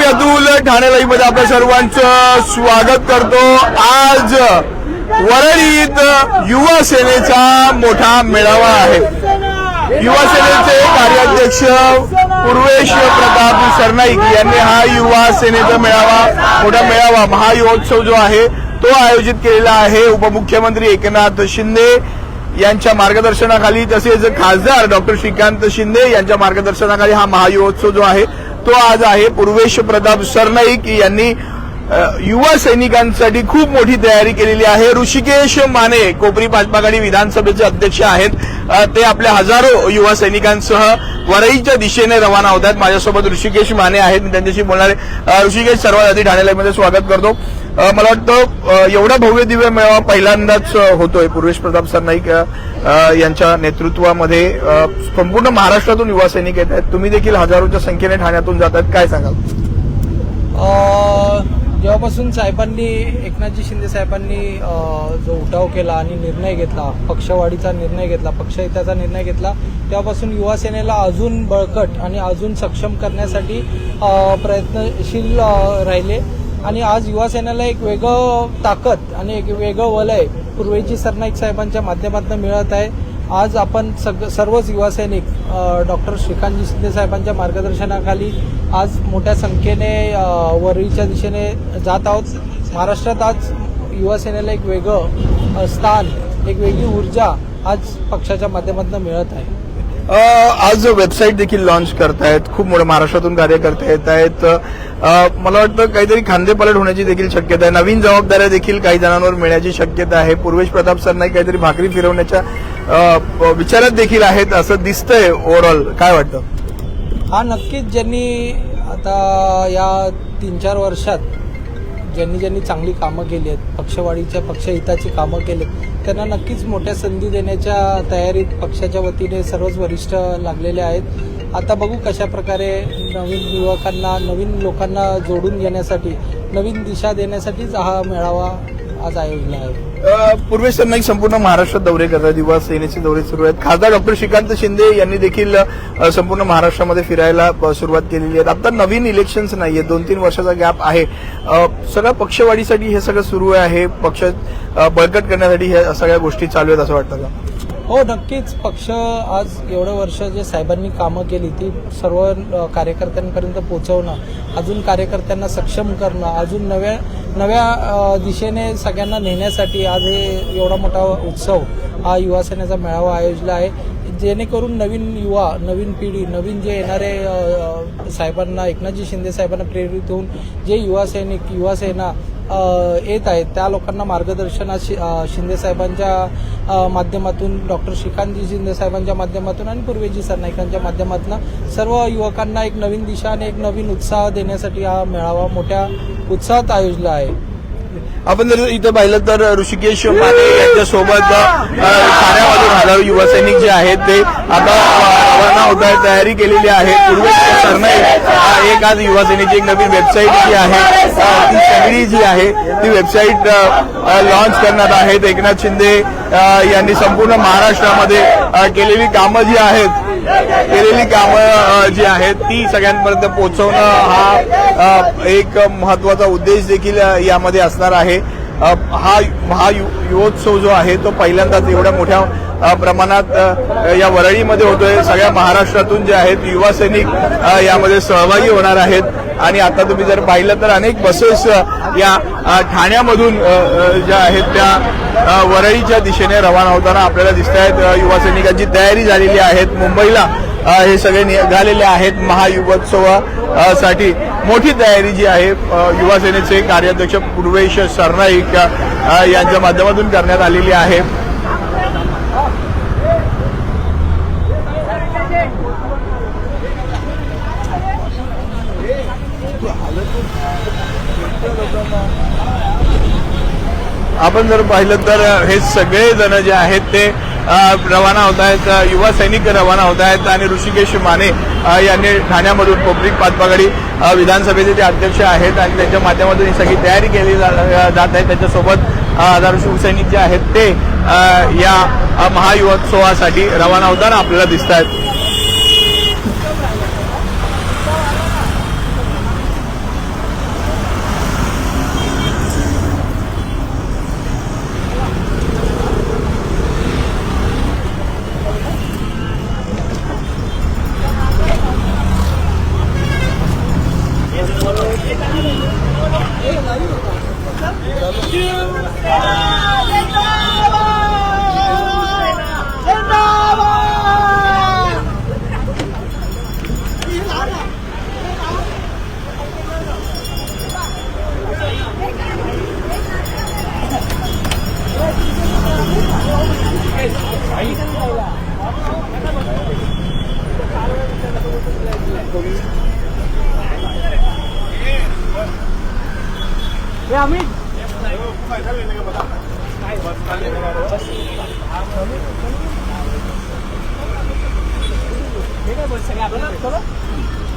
Atul Thane live मध्ये आपल्या सर्वांचं स्वागत करतो। आज वरळीत युवा सेनेचा मोठा मेळावा आहे। युवा सेनेचे कार्याध्यक्ष पूर्वेश प्रताप सरनाईक यांनी हा युवा सेनेचा मोठा मेळावा महायुवोत्सव जो आहे तो आयोजित केलेला आहे। उपमुख्यमंत्री एकनाथ शिंदे यांच्या मार्गदर्शनाखाली तसेच खासदार डॉक्टर श्रीकांत शिंदे यांच्या मार्गदर्शनाखाली हा महायुवोत्सव जो आहे तो आज आहे। पूर्वेश प्रताप सरनाईक यांनी युवा सैनिकांसाठी खूप मोठी तयारी केलेली आहे। ऋषिकेश माने कोपरी भाजप आघाडी विधानसभेचे अध्यक्ष आहेत, ते आपल्या हजारो युवा सैनिकांसह वरळीच्या दिशेने रवाना होत आहेत। माझ्यासोबत ऋषिकेश माने आहेत, मी त्यांच्याशी बोलणार आहे। ऋषिकेश, सर्वात आधी ठाणे लाईव्ह मध्ये स्वागत करतो। मला वाटतं एवढा भव्य दिव्य मेळावा पहिल्यांदाच होतोय पूर्वेश प्रताप सरनाईक यांच्या नेतृत्वामध्ये। संपूर्ण महाराष्ट्रातून युवा सैनिक येत आहेत, तुम्ही देखील हजारोच्या संख्येने ठाण्यातून जात आहेत, काय सांगाल? जेव्हापासून साहेबांनी एकनाथजी शिंदे साहेबांनी जो उठाव केला आणि निर्णय घेतला, पक्षवाढीचा निर्णय घेतला, पक्षहिताचा निर्णय घेतला, तेव्हापासून युवा सेनेला अजून बळकट आणि अजून सक्षम करण्यासाठी प्रयत्नशील राहिले आणि आज युवा सेनेला एक वेगळं ताकद आणि एक वेगळं वलय पूर्वेजी सरनाईक साहेबांच्या माध्यमातून मिळत आहे। आज आपण सर्वच युवा सैनिक डॉक्टर श्रीकांतजी शिंदे साहेबांच्या मार्गदर्शनाखाली आज मोठ्या संख्येने वरळीच्या दिशेने जात आहोत। महाराष्ट्रात आज युवा सेनेला एक वेगळं स्थान, एक वेगळी ऊर्जा आज पक्षाच्या माध्यमातून मिळत आहे। आज वेबसाईट देखील लॉन्च करतायत, खूप मोठ्या महाराष्ट्रातून कार्यकर्ते येत आहेत। मला वाटतं काहीतरी खांदेपालट होण्याची देखील शक्यता आहे, नवीन जबाबदाऱ्या देखील काही जणांवर मिळण्याची शक्यता आहे। पूर्वेश प्रताप सरनाईक काहीतरी भाकरी फिरवण्याच्या विचारात देखील आहेत असं दिसतंय। ओव्हरऑल काय वाटतं? हा, नक्कीच ज्यांनी आता या 3-4 वर्षात ज्यांनी चांगली कामं केली आहेत, पक्षवाढीच्या पक्षहिताची कामं केली, त्यांना नक्कीच मोठ्या संधी देण्याच्या तयारीत पक्षाच्या वतीने सर्वच वरिष्ठ लागलेले आहेत। आता बघू कशा प्रकारे नवीन युवकांना, नवीन लोकांना जोडून घेण्यासाठी, नवीन दिशा देण्यासाठीच हा मेळावा आज आयोजला आहे। पूर्वेश सरनाईक संपूर्ण महाराष्ट्रात दौरे करतात, युवा सेनेचे दौरे सुरू आहेत। खासदार डॉक्टर श्रीकांत शिंदे यांनी देखील संपूर्ण महाराष्ट्रामध्ये फिरायला सुरुवात केलेली आहे। आता नवीन इलेक्शन्स नाहीये, 2-3 वर्षाचा गॅप आहे, सगळं पक्षवाढीसाठी हे सगळं सुरू आहे, पक्ष बळकट करण्यासाठी ह्या सगळ्या गोष्टी चालू आहेत असं वाटतं का? हो, नक्कीच। पक्ष आज एवढं वर्ष जे साहेबांनी कामं केली ती सर्व कार्यकर्त्यांपर्यंत पोहोचवणं, अजून कार्यकर्त्यांना सक्षम करणं, अजून नव्या दिशेने सगळ्यांना नेण्यासाठी आज हे एवढा मोठा उत्सव हा युवा सेनेचा मेळावा आयोजला आहे, जेणेकरून नवीन युवा, नवीन पिढी, नवीन जे येणारे साहेबांना, एकनाथजी शिंदे साहेबांना प्रेरित होऊन जे युवा सैनिक, युवा सेना येत आहेत त्या लोकांना मार्गदर्शनात शिंदे साहेबांच्या माध्यमातून, डॉक्टर श्रीकांतजी शिंदे साहेबांच्या माध्यमातून आणि पूर्वेजी सरनाईकांच्या माध्यमातून सर्व युवकांना एक नवीन दिशा आणि एक नवीन उत्साह देण्यासाठी हा मेळावा मोठ्या उत्साहात आयोजला आहे। आपण जर इथं पाहिलं तर ऋषिकेश माने यांच्यासोबत ठाण्यामधून हजारो युवा सैनिक जे आहेत ते आता रवाना होत आहेत, तयारी केलेली आहे। पूर्वेश सरनाईक एक आज युवा सेनेची एक नवीन वेबसाईट जी आहे ती सगळी जी आहे ती वेबसाईट लॉन्च करणार आहेत। एकनाथ शिंदे यांनी संपूर्ण महाराष्ट्रामध्ये केलेली कामं जी आहेत ती सगळ्यांपर्यंत पोहोचवणं हा एक महत्वाचा उद्देश देखील यामध्ये असणार आहे। हा महायुवोत्सव जो आहे तो पहिल्यांदाच एवढ्या मोठ्या प्रमाणात या वरळीमध्ये होतोय। सगळ्या महाराष्ट्रातून जे आहेत युवा सैनिक यामध्ये सहभागी होणार आहेत आणि आता तुम्ही जर पाहिलं तर अनेक बसेस या ठाण्यामधून ज्या आहेत त्या वरळीच्या दिशेने रवाना होताना आपल्याला दिसत आहेत। युवा सैनिकांची तयारी झालेली आहे, मुंबईला हे सगळे निघालेले आहेत महायुवोत्सवासाठी। मोठी तयारी जी आहे युवा सेनेचे कार्याध्यक्ष पूर्वेश सरनाईक यांच्या माध्यमातून करण्यात आलेली आहे। आपण जर पाहिलं तर हे सगळे जण जे आहेत ते रवाना होत आहेत, युवा सैनिक रवाना होत आहेत आणि ऋषिकेश माने यांनी ठाण्यामधून कोपरी भाजप आघाडी विधानसभेचे ते अध्यक्ष आहेत आणि त्यांच्या माध्यमातून ही सगळी तयारी केली जात आहे। त्याच्यासोबत हजारो शिवसैनिक जे आहेत ते या महायुवोत्सवासाठी रवाना होताना आपल्याला दिसत आहेत।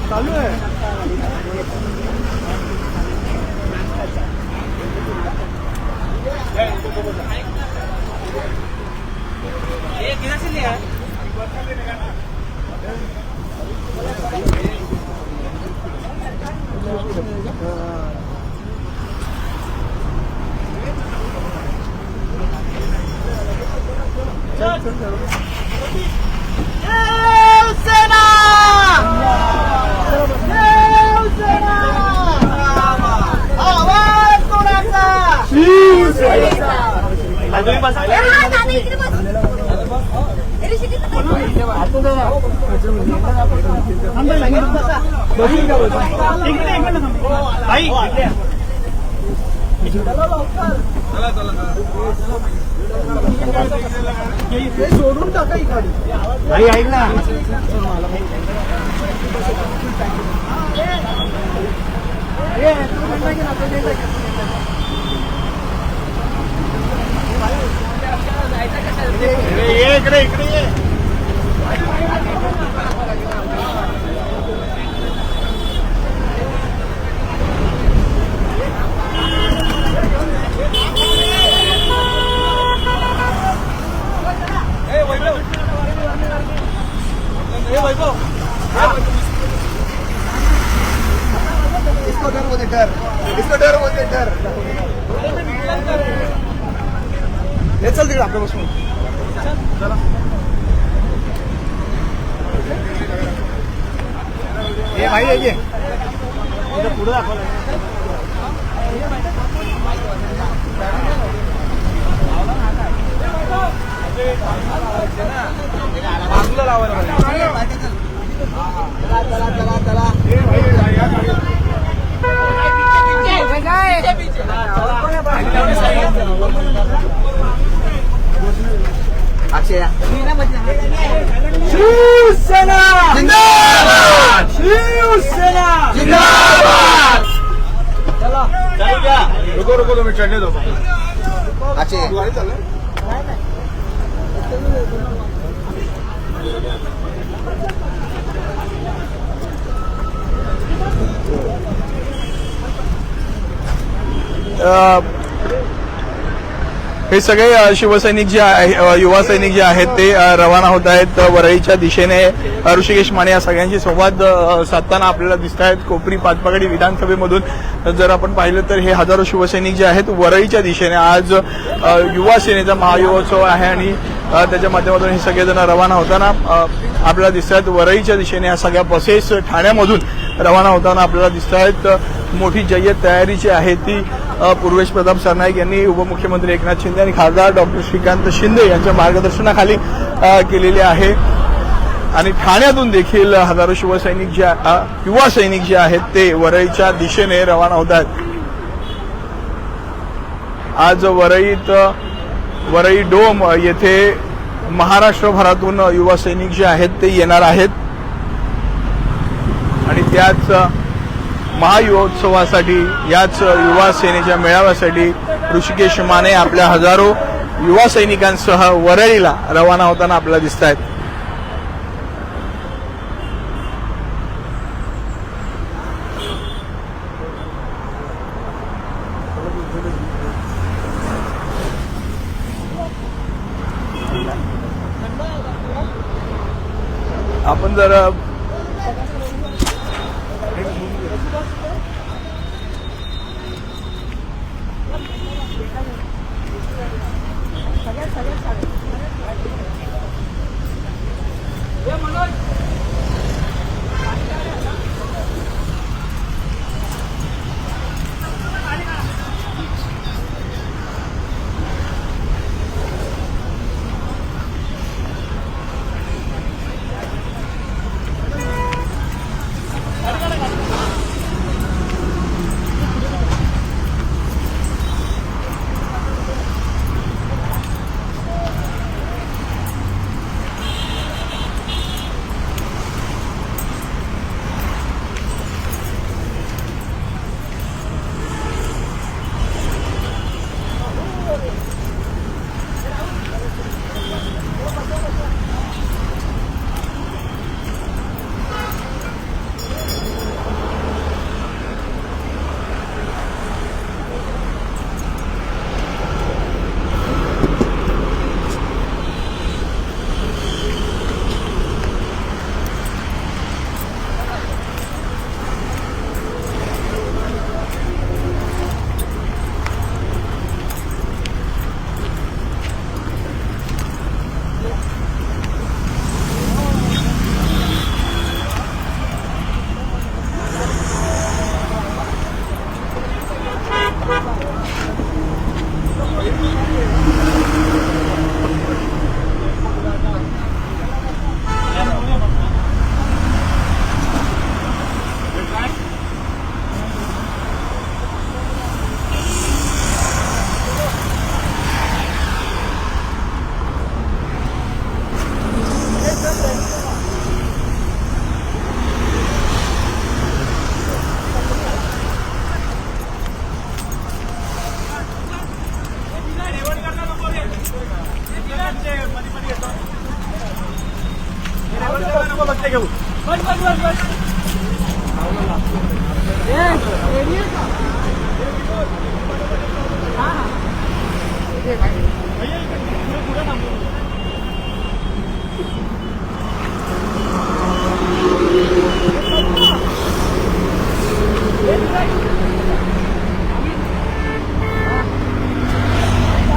चालू आहे. सोडून टाका इकडे. ऐक ना, इकडे इकडे इसको डर बोलते डर, इसको डर बोलते डर. हे चल तिकडे आपल्या बसून चला. हे भाई ये पुढे दाखवलं. बाजूला लावायला अक्षय शिवसेना जिंदाबाद, शिवसेना जिंदाबाद. चला चालू क्या. रुको तुम्ही चढले दो. अक्षय गाडी चालू. हे सगळे शिवसैनिक जे आहे, युवा सैनिक जे आहेत ते रवाना होत आहेत वरळीच्या दिशेने. ऋषिकेश माने या सगळ्यांशी संवाद साधताना आपल्याला दिसत आहेत. कोपरी पाचपगडी विधानसभेमधून जर आपण पाहिलं तर हे हजारो शिवसैनिक जे आहेत वरळीच्या दिशेने आज युवा सेनेचा महायुवोत्सव आहे आणि त्याच्या माध्यमातून हे सगळेजण रवाना होताना आपल्याला दिसत आहेत. वरळीच्या दिशेने या सगळ्या बसेस ठाण्यामधून रवाना होताना आपल्याला दिसत आहेत. मोठी जय्यत तयारी जी आहे ती पूर्वेश प्रताप सरनाईक यांनी, उपमुख्यमंत्री एकनाथ शिंदे आणि खासदार डॉक्टर श्रीकांत शिंदे यांच्या मार्गदर्शनाखाली केलेली आहे. आणि ठाण्यातून देखील हजारो शिवसैनिक जे युवा सैनिक जे आहेत ते वरळीच्या दिशेने रवाना होत आहेत. आज वरळी डोम येथे महाराष्ट्रभरातून युवा सैनिक जे आहेत ते येणार आहेत आणि त्याच महायुवोत्सवासाठी, याच युवा सेनेच्या मेळाव्यासाठी ऋषिकेश माने आपल्या हजारो युवा सैनिकांसह वरळीला रवाना होताना आपल्याला दिसत आहेत. आपण जर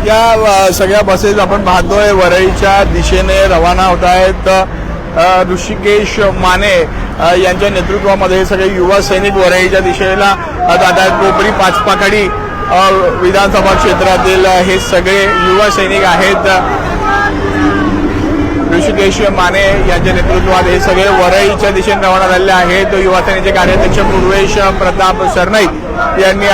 या सगळ्या बसेस आपण पाहतोय वरळीच्या दिशेने रवाना होत आहेत. ऋषिकेश माने यांच्या नेतृत्वामध्ये हे सगळे युवा सैनिक वरळीच्या दिशेला जात आहेत. कोपरी पाचपाखाडी विधानसभा क्षेत्रातील हे सगळे युवा सैनिक आहेत. ऋषिकेश माने यांच्या नेतृत्वात हे सगळे वरळीच्या दिशेने रवाना झालेले आहेत. युवा सेनेचे कार्याध्यक्ष पूर्वेश प्रताप सरनाईक यांनी